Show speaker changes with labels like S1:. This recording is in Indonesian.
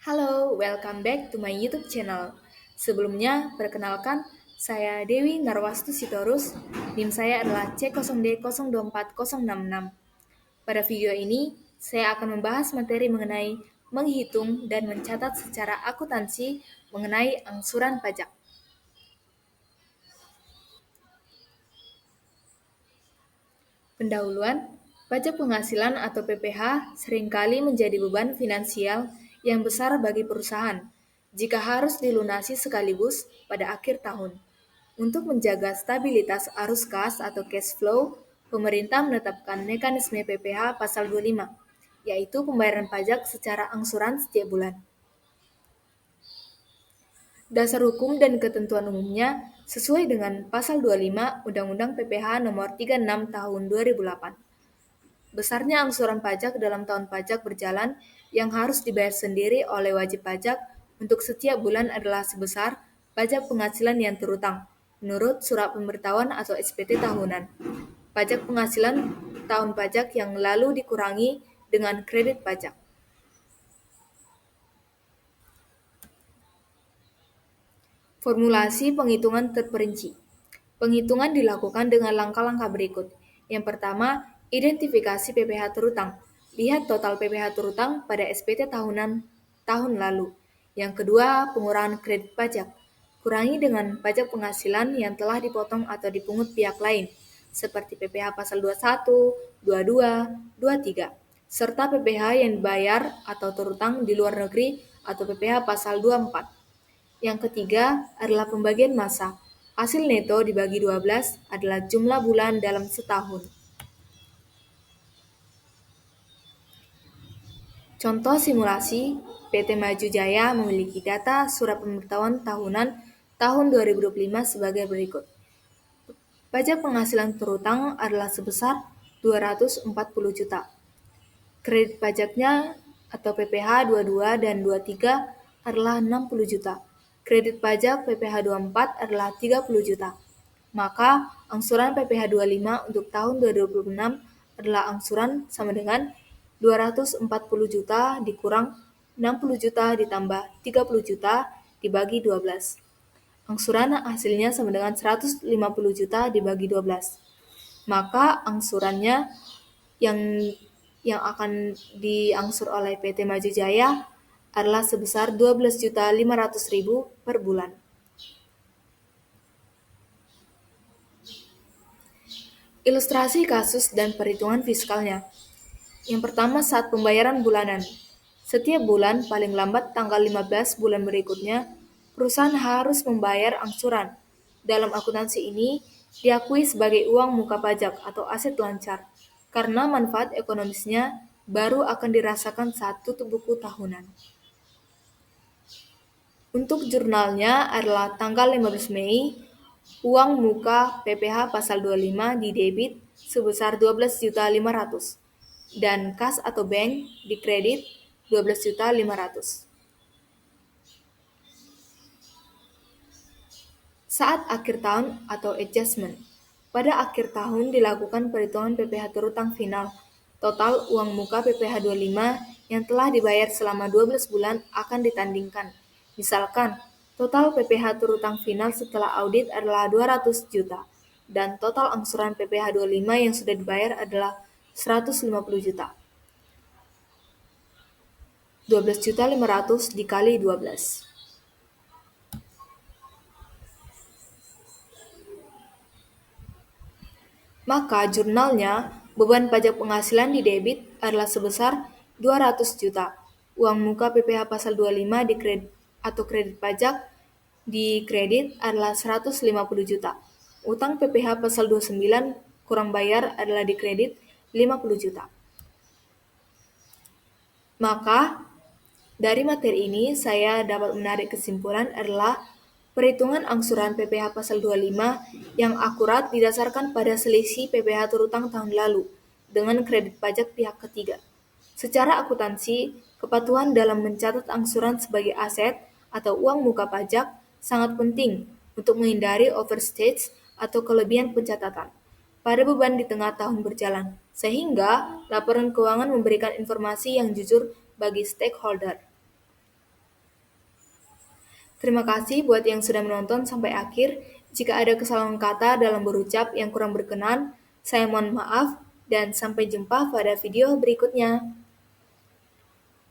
S1: Halo, welcome back to my YouTube channel. Sebelumnya, perkenalkan, saya Dewi Narwastu Sitorus. NIM saya adalah C0D024066. Pada video ini, saya akan membahas materi mengenai menghitung dan mencatat secara akuntansi mengenai angsuran pajak. Pendahuluan, pajak penghasilan atau PPH seringkali menjadi beban finansial yang besar bagi perusahaan jika harus dilunasi sekaligus pada akhir tahun. Untuk menjaga stabilitas arus kas atau cash flow, pemerintah menetapkan mekanisme PPH pasal 25, yaitu pembayaran pajak secara angsuran setiap bulan. Dasar hukum dan ketentuan umumnya sesuai dengan pasal 25 Undang-Undang PPH nomor 36 tahun 2008. Besarnya angsuran pajak dalam tahun pajak berjalan yang harus dibayar sendiri oleh wajib pajak untuk setiap bulan adalah sebesar pajak penghasilan yang terutang, menurut Surat Pemberitahuan atau SPT tahunan. Pajak penghasilan tahun pajak yang lalu dikurangi dengan kredit pajak. Formulasi penghitungan terperinci. Penghitungan dilakukan dengan langkah-langkah berikut. Yang pertama, identifikasi PPH terutang. Lihat total PPH terutang pada SPT tahunan tahun lalu. Yang kedua, pengurangan kredit pajak. Kurangi dengan pajak penghasilan yang telah dipotong atau dipungut pihak lain, seperti PPH pasal 21, 22, 23, serta PPH yang dibayar atau terutang di luar negeri atau PPH pasal 24. Yang ketiga adalah pembagian massa. Hasil neto dibagi 12 adalah jumlah bulan dalam setahun. Contoh simulasi, PT Maju Jaya memiliki data surat pemberitahuan tahunan tahun 2025 sebagai berikut. Pajak penghasilan terutang adalah sebesar 240 juta. Kredit pajaknya atau PPH 22 dan 23 adalah 60 juta. Kredit pajak PPH 24 adalah 30 juta. Maka angsuran PPH 25 untuk tahun 2026 adalah angsuran sama dengan 240 juta dikurang 60 juta ditambah 30 juta dibagi 12. Angsuran hasilnya sama dengan 150 juta dibagi 12. Maka angsurannya yang akan diangsur oleh PT Maju Jaya adalah sebesar 12.500.000 per bulan. Ilustrasi kasus dan perhitungan fiskalnya. Yang pertama saat pembayaran bulanan. Setiap bulan paling lambat tanggal 15 bulan berikutnya, perusahaan harus membayar angsuran. Dalam akuntansi ini diakui sebagai uang muka pajak atau aset lancar, karena manfaat ekonomisnya baru akan dirasakan saat tutup buku tahunan. Untuk jurnalnya adalah tanggal 15 Mei, uang muka PPH pasal 25 didebit sebesar 12.500.000 dan kas atau bank dikredit 12.500.000. Saat akhir tahun atau adjustment. Pada akhir tahun dilakukan perhitungan PPH terutang final. Total uang muka PPH 25 yang telah dibayar selama 12 bulan akan ditandingkan. Misalkan, total PPH terutang final setelah audit adalah 200 juta dan total angsuran PPH 25 yang sudah dibayar adalah 150 juta. 12.500 dikali 12. Maka jurnalnya, beban pajak penghasilan di debit adalah sebesar 200 juta. Uang muka PPH pasal 25 dikredit atau kredit pajak di kredit adalah 150 juta. Utang PPH pasal 29 kurang bayar adalah dikredit 50 juta. Maka, dari materi ini saya dapat menarik kesimpulan adalah perhitungan angsuran PPH pasal 25 yang akurat didasarkan pada selisih PPH terutang tahun lalu dengan kredit pajak pihak ketiga. Secara akuntansi, kepatuhan dalam mencatat angsuran sebagai aset atau uang muka pajak sangat penting untuk menghindari overstage atau kelebihan pencatatan pada beban di tengah tahun berjalan, sehingga laporan keuangan memberikan informasi yang jujur bagi stakeholder. Terima kasih buat yang sudah menonton sampai akhir. Jika ada kesalahan kata dalam berucap yang kurang berkenan, saya mohon maaf dan sampai jumpa pada video berikutnya.